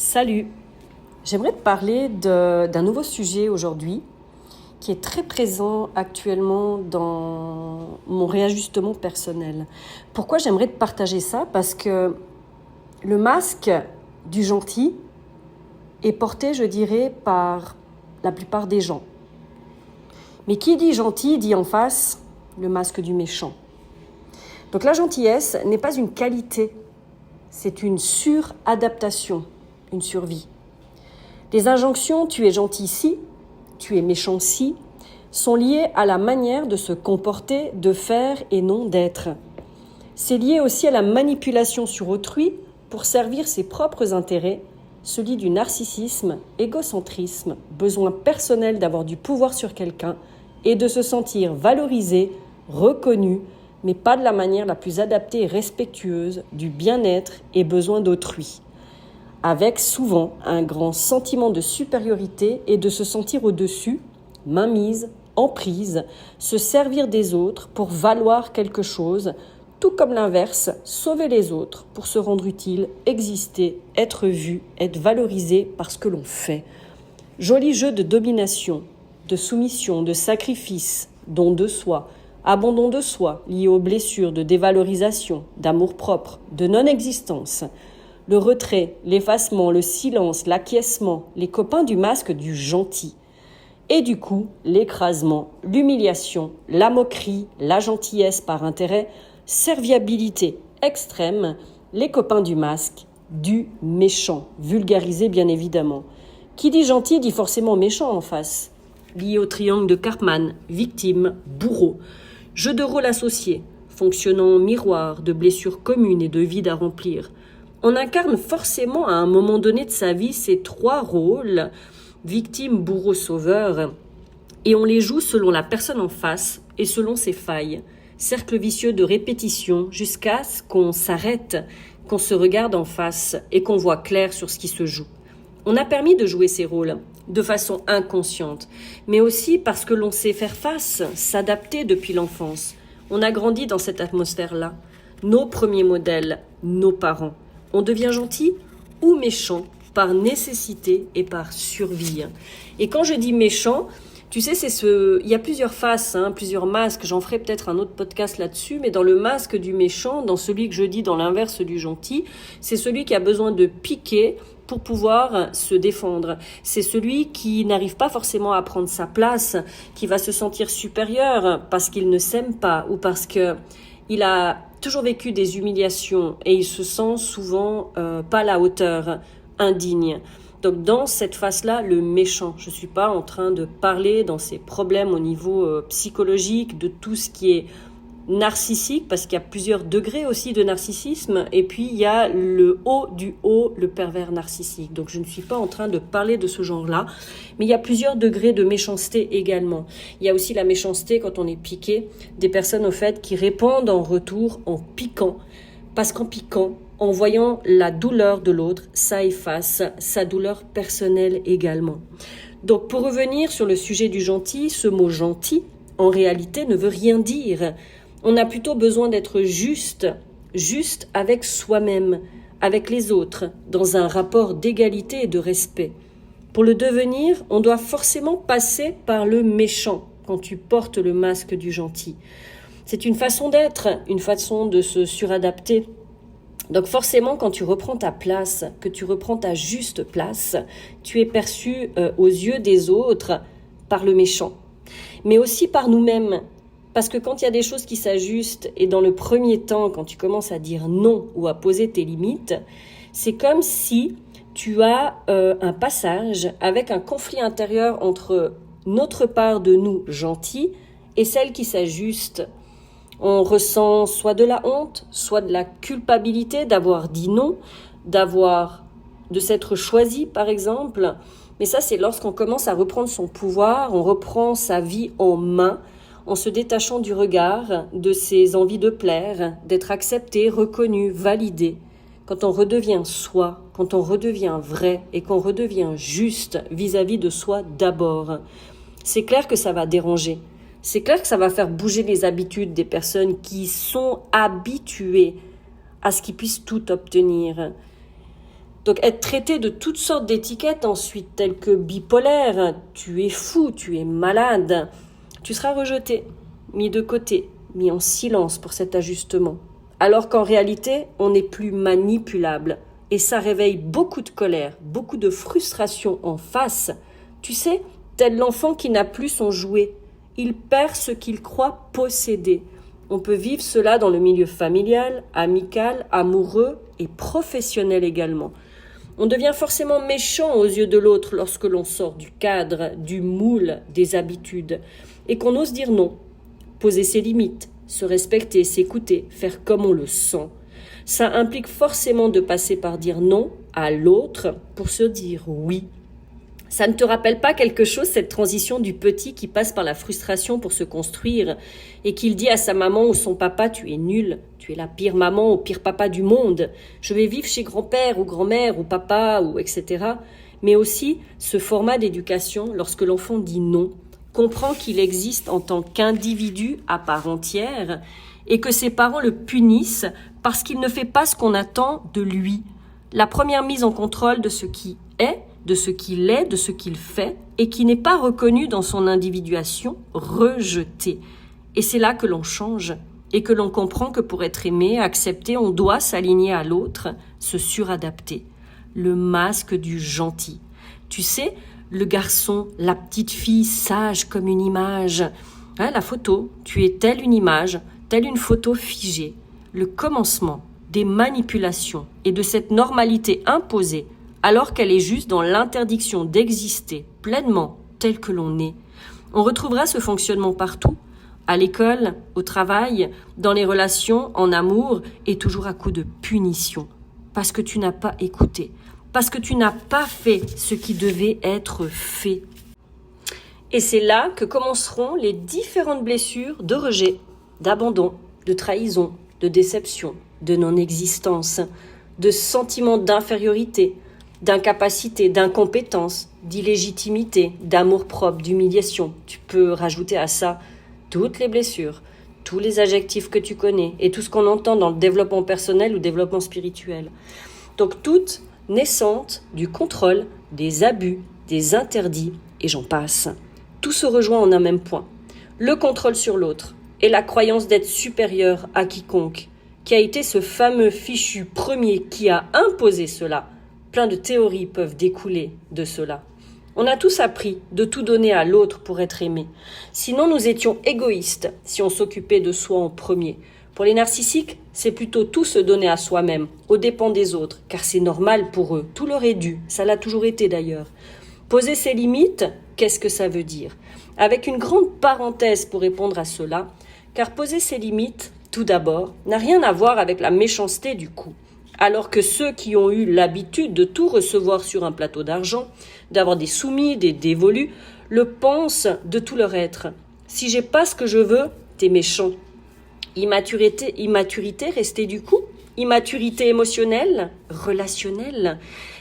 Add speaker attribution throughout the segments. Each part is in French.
Speaker 1: Salut, j'aimerais te parler d'un nouveau sujet aujourd'hui qui est très présent actuellement dans mon réajustement personnel. Pourquoi j'aimerais te partager ça? Parce que le masque du gentil est porté, je dirais, par la plupart des gens. Mais qui dit gentil dit en face le masque du méchant. Donc la gentillesse n'est pas une qualité, c'est une suradaptation, une survie. Les injonctions « tu es gentil si »,« tu es méchant si » sont liées à la manière de se comporter, de faire et non d'être. C'est lié aussi à la manipulation sur autrui pour servir ses propres intérêts, celui du narcissisme, égocentrisme, besoin personnel d'avoir du pouvoir sur quelqu'un et de se sentir valorisé, reconnu, mais pas de la manière la plus adaptée et respectueuse du bien-être et besoin d'autrui, avec souvent un grand sentiment de supériorité et de se sentir au-dessus, mainmise, emprise, se servir des autres pour valoir quelque chose, tout comme l'inverse, sauver les autres pour se rendre utile, exister, être vu, être valorisé par ce que l'on fait. Joli jeu de domination, de soumission, de sacrifice, don de soi, abandon de soi lié aux blessures de dévalorisation, d'amour-propre, de non-existence. Le retrait, l'effacement, le silence, l'acquiescement, les copains du masque du gentil. Et du coup, l'écrasement, l'humiliation, la moquerie, la gentillesse par intérêt, serviabilité extrême, les copains du masque du méchant, vulgarisé bien évidemment. Qui dit gentil dit forcément méchant en face. Lié au triangle de Karpman, victime, bourreau. Jeu de rôle associé, fonctionnant en miroir de blessures communes et de vides à remplir. On incarne forcément à un moment donné de sa vie ces trois rôles, victime, bourreau, sauveur, et on les joue selon la personne en face et selon ses failles. Cercle vicieux de répétition jusqu'à ce qu'on s'arrête, qu'on se regarde en face et qu'on voit clair sur ce qui se joue. On a permis de jouer ces rôles de façon inconsciente, mais aussi parce que l'on sait faire face, s'adapter depuis l'enfance. On a grandi dans cette atmosphère-là. Nos premiers modèles, nos parents. On devient gentil ou méchant par nécessité et par survie. Et quand je dis méchant, tu sais, il y a plusieurs faces, plusieurs masques. J'en ferai peut-être un autre podcast là-dessus, mais dans le masque du méchant, dans celui que je dis dans l'inverse du gentil, c'est celui qui a besoin de piquer pour pouvoir se défendre. C'est celui qui n'arrive pas forcément à prendre sa place, qui va se sentir supérieur parce qu'il ne s'aime pas ou parce que il a toujours vécu des humiliations et il se sent souvent pas à la hauteur, indigne. Donc dans cette phase-là, le méchant, je ne suis pas en train de parler dans ces problèmes au niveau psychologique, de tout ce qui est narcissique, parce qu'il y a plusieurs degrés aussi de narcissisme, et puis il y a le haut du haut, le pervers narcissique. Donc je ne suis pas en train de parler de ce genre-là, mais il y a plusieurs degrés de méchanceté également. Il y a aussi la méchanceté quand on est piqué, des personnes au fait qui répondent en retour en piquant, parce qu'en piquant, en voyant la douleur de l'autre, ça efface sa douleur personnelle également. Donc pour revenir sur le sujet du gentil, ce mot gentil, en réalité, ne veut rien dire. On a plutôt besoin d'être juste avec soi-même, avec les autres, dans un rapport d'égalité et de respect. Pour le devenir, on doit forcément passer par le méchant quand tu portes le masque du gentil. C'est une façon d'être, une façon de se suradapter. Donc forcément, quand tu reprends ta place, que tu reprends ta juste place, tu es perçu aux yeux des autres par le méchant, mais aussi par nous-mêmes. Parce que quand il y a des choses qui s'ajustent, et dans le premier temps, quand tu commences à dire non ou à poser tes limites, c'est comme si tu as un passage avec un conflit intérieur entre notre part de nous gentils et celle qui s'ajuste. On ressent soit de la honte, soit de la culpabilité d'avoir dit non, de s'être choisi par exemple. Mais ça, c'est lorsqu'on commence à reprendre son pouvoir, on reprend sa vie en main, en se détachant du regard, de ses envies de plaire, d'être accepté, reconnu, validé. Quand on redevient soi, quand on redevient vrai et qu'on redevient juste vis-à-vis de soi d'abord, c'est clair que ça va déranger. C'est clair que ça va faire bouger les habitudes des personnes qui sont habituées à ce qu'ils puissent tout obtenir. Donc être traité de toutes sortes d'étiquettes ensuite, telles que bipolaire, tu es fou, tu es malade, tu seras rejeté, mis de côté, mis en silence pour cet ajustement. Alors qu'en réalité, on n'est plus manipulable. Et ça réveille beaucoup de colère, beaucoup de frustration en face. Tu sais, tel l'enfant qui n'a plus son jouet. Il perd ce qu'il croit posséder. On peut vivre cela dans le milieu familial, amical, amoureux et professionnel également. On devient forcément méchant aux yeux de l'autre lorsque l'on sort du cadre, du moule, des habitudes, et qu'on ose dire non, poser ses limites, se respecter, s'écouter, faire comme on le sent. Ça implique forcément de passer par dire non à l'autre pour se dire oui. Ça ne te rappelle pas quelque chose, cette transition du petit qui passe par la frustration pour se construire et qu'il dit à sa maman ou son papa « tu es nul, tu es la pire maman ou pire papa du monde, je vais vivre chez grand-père ou grand-mère ou papa ou etc. » Mais aussi ce format d'éducation lorsque l'enfant dit non, comprend qu'il existe en tant qu'individu à part entière et que ses parents le punissent parce qu'il ne fait pas ce qu'on attend de lui. La première mise en contrôle de ce qui est, de ce qu'il est, de ce qu'il fait, et qui n'est pas reconnu dans son individuation, rejeté. Et c'est là que l'on change, et que l'on comprend que pour être aimé, accepté, on doit s'aligner à l'autre, se suradapter. Le masque du gentil. Tu sais, le garçon, la petite fille sage comme une image. Hein, la photo, tu es telle une image, telle une photo figée. Le commencement des manipulations et de cette normalité imposée alors qu'elle est juste dans l'interdiction d'exister pleinement tel que l'on est. On retrouvera ce fonctionnement partout, à l'école, au travail, dans les relations, en amour, et toujours à coup de punition. Parce que tu n'as pas écouté, parce que tu n'as pas fait ce qui devait être fait. Et c'est là que commenceront les différentes blessures de rejet, d'abandon, de trahison, de déception, de non-existence, de sentiment d'infériorité, d'incapacité, d'incompétence, d'illégitimité, d'amour-propre, d'humiliation. Tu peux rajouter à ça toutes les blessures, tous les adjectifs que tu connais et tout ce qu'on entend dans le développement personnel ou développement spirituel. Donc toutes naissantes du contrôle, des abus, des interdits et j'en passe. Tout se rejoint en un même point. Le contrôle sur l'autre et la croyance d'être supérieur à quiconque, qui a été ce fameux fichu premier qui a imposé cela. Plein de théories peuvent découler de cela. On a tous appris de tout donner à l'autre pour être aimé. Sinon, nous étions égoïstes si on s'occupait de soi en premier. Pour les narcissiques, c'est plutôt tout se donner à soi-même, aux dépens des autres, car c'est normal pour eux. Tout leur est dû, ça l'a toujours été d'ailleurs. Poser ses limites, qu'est-ce que ça veut dire ? Avec une grande parenthèse pour répondre à cela, car poser ses limites, tout d'abord, n'a rien à voir avec la méchanceté du coup. Alors que ceux qui ont eu l'habitude de tout recevoir sur un plateau d'argent, d'avoir des soumis, des dévolus, le pensent de tout leur être. Si j'ai pas ce que je veux, t'es méchant. Immaturité restée du coup, immaturité émotionnelle, relationnelle,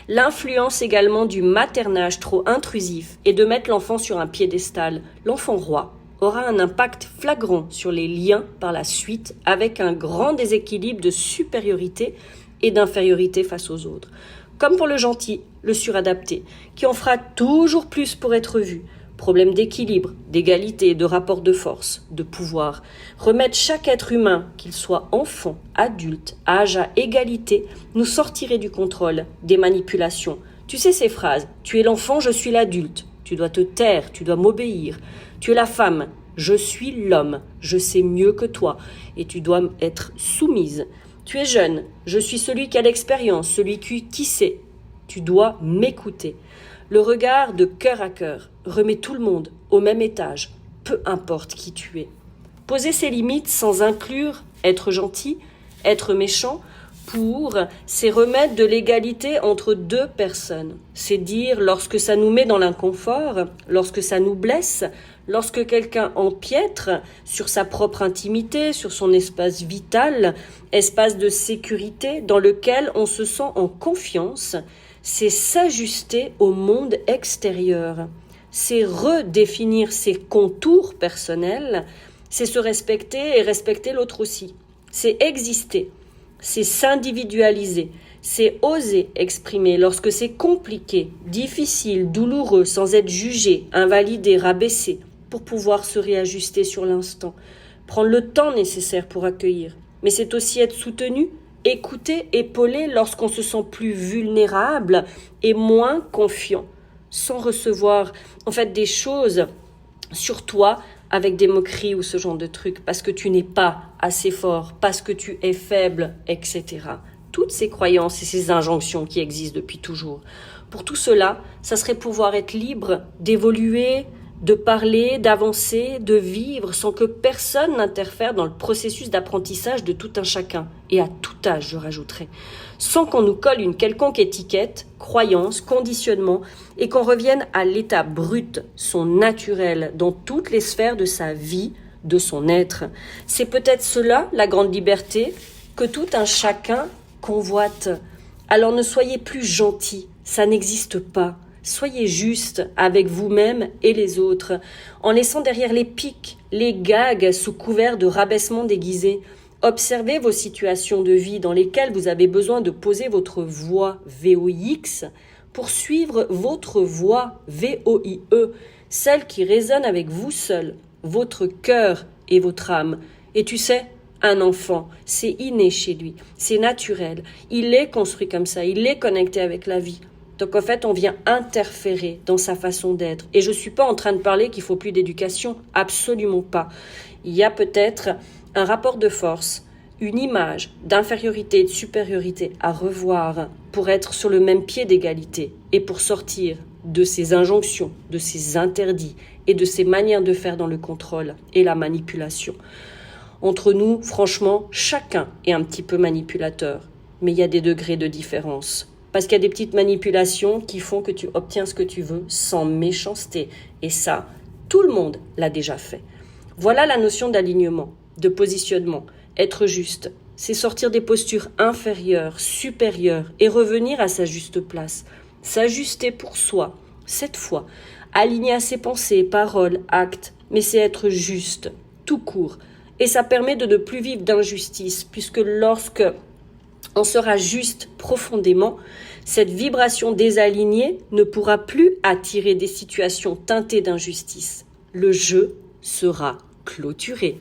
Speaker 1: l'influence également du maternage trop intrusif et de mettre l'enfant sur un piédestal, l'enfant roi, aura un impact flagrant sur les liens par la suite avec un grand déséquilibre de supériorité et d'infériorité face aux autres. Comme pour le gentil, le suradapté, qui en fera toujours plus pour être vu. Problème d'équilibre, d'égalité, de rapport de force, de pouvoir. Remettre chaque être humain, qu'il soit enfant, adulte, âge à égalité, nous sortirait du contrôle, des manipulations. Tu sais ces phrases, tu es l'enfant, je suis l'adulte. Tu dois te taire, tu dois m'obéir. Tu es la femme, je suis l'homme, je sais mieux que toi et tu dois être soumise. Tu es jeune, je suis celui qui a l'expérience, celui qui sait. Tu dois m'écouter. Le regard de cœur à cœur remet tout le monde au même étage, peu importe qui tu es. Poser ses limites sans inclure être gentil, être méchant, c'est remettre de l'égalité entre deux personnes. C'est dire lorsque ça nous met dans l'inconfort, lorsque ça nous blesse, lorsque quelqu'un empiètre sur sa propre intimité, sur son espace vital, espace de sécurité dans lequel on se sent en confiance, c'est s'ajuster au monde extérieur. C'est redéfinir ses contours personnels, c'est se respecter et respecter l'autre aussi. C'est exister. C'est s'individualiser, C'est oser exprimer lorsque c'est compliqué, difficile, douloureux, sans être jugé, invalidé, rabaissé, pour pouvoir se réajuster sur l'instant. Prendre le temps nécessaire pour accueillir. Mais c'est aussi être soutenu, écouté, épaulé lorsqu'on se sent plus vulnérable et moins confiant, sans recevoir en fait des choses sur toi avec des moqueries ou ce genre de trucs, parce que tu n'es pas assez fort, parce que tu es faible, etc. Toutes ces croyances et ces injonctions qui existent depuis toujours. Pour tout cela, ça serait pouvoir être libre d'évoluer, de parler, d'avancer, de vivre sans que personne n'interfère dans le processus d'apprentissage de tout un chacun, et à tout âge, je rajouterai, sans qu'on nous colle une quelconque étiquette, croyance, conditionnement, et qu'on revienne à l'état brut, son naturel, dans toutes les sphères de sa vie, de son être. C'est peut-être cela, la grande liberté, que tout un chacun convoite. Alors ne soyez plus gentils, ça n'existe pas. Soyez juste avec vous-même et les autres, en laissant derrière les pics, les gags sous couvert de rabaissement déguisé. Observez vos situations de vie dans lesquelles vous avez besoin de poser votre voix VOIX pour suivre votre voix VOIE, celle qui résonne avec vous seul, votre cœur et votre âme. Et tu sais, un enfant, c'est inné chez lui, c'est naturel, il est construit comme ça, il est connecté avec la vie. Donc en fait, on vient interférer dans sa façon d'être. Et je ne suis pas en train de parler qu'il ne faut plus d'éducation, absolument pas. Il y a peut-être un rapport de force, une image d'infériorité et de supériorité à revoir pour être sur le même pied d'égalité et pour sortir de ces injonctions, de ces interdits et de ces manières de faire dans le contrôle et la manipulation. Entre nous, franchement, chacun est un petit peu manipulateur, mais il y a des degrés de différence. Parce qu'il y a des petites manipulations qui font que tu obtiens ce que tu veux sans méchanceté. Et ça, tout le monde l'a déjà fait. Voilà la notion d'alignement, de positionnement. Être juste, c'est sortir des postures inférieures, supérieures et revenir à sa juste place. S'ajuster pour soi, cette fois. Aligner à ses pensées, paroles, actes. Mais c'est être juste, tout court. Et ça permet de ne plus vivre d'injustice, puisque lorsque on sera juste profondément, cette vibration désalignée ne pourra plus attirer des situations teintées d'injustice. Le jeu sera clôturé.